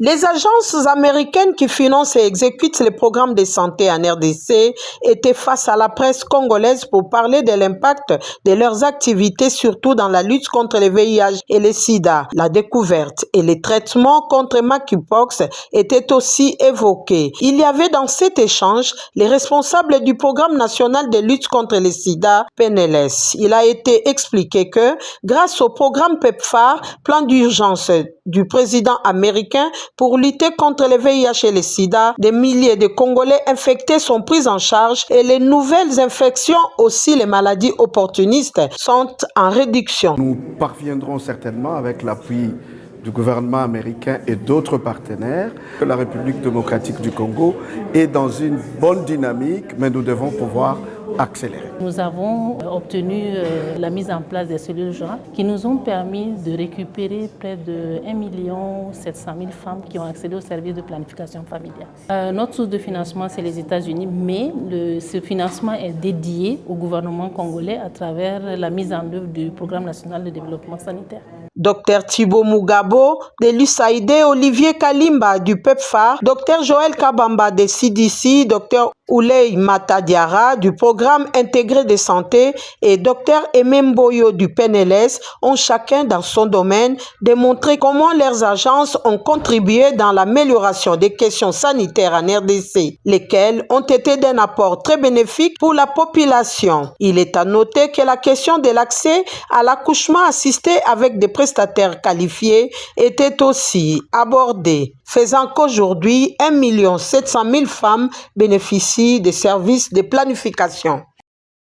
Les agences américaines qui financent et exécutent les programmes de santé en RDC étaient face à la presse congolaise pour parler de l'impact de leurs activités, surtout dans la lutte contre le VIH et le sida. La découverte et les traitements contre monkeypox étaient aussi évoqués. Il y avait dans cet échange les responsables du programme national de lutte contre le sida, PNLS. Il a été expliqué que grâce au programme PEPFAR, plan d'urgence du président américain pour lutter contre le VIH et le sida, des milliers de Congolais infectés sont pris en charge et les nouvelles infections, aussi les maladies opportunistes, sont en réduction. Nous parviendrons certainement avec l'appui du gouvernement américain et d'autres partenaires. La République démocratique du Congo est dans une bonne dynamique, mais nous devons pouvoir accélérer. Nous avons obtenu la mise en place des cellules jointes qui nous ont permis de récupérer près de 1 700 000 femmes qui ont accédé au service de planification familiale. Notre source de financement, c'est les États-Unis, mais ce financement est dédié au gouvernement congolais à travers la mise en œuvre du Programme national de développement sanitaire. Dr Thibaut Mugabo de l'USAID, Olivier Kalimba du PEPFAR, Dr Joël Kabamba de CDC, Dr Ouley Matadiara du Programme intégré de santé et Dr Ememboyo du PNLS ont chacun dans son domaine démontré comment leurs agences ont contribué dans l'amélioration des questions sanitaires en RDC, lesquelles ont été d'un apport très bénéfique pour la population. Il est à noter que la question de l'accès à l'accouchement assisté avec des prestataires qualifiés était aussi abordée, faisant qu'aujourd'hui 1 700 000 femmes bénéficient des services de planification.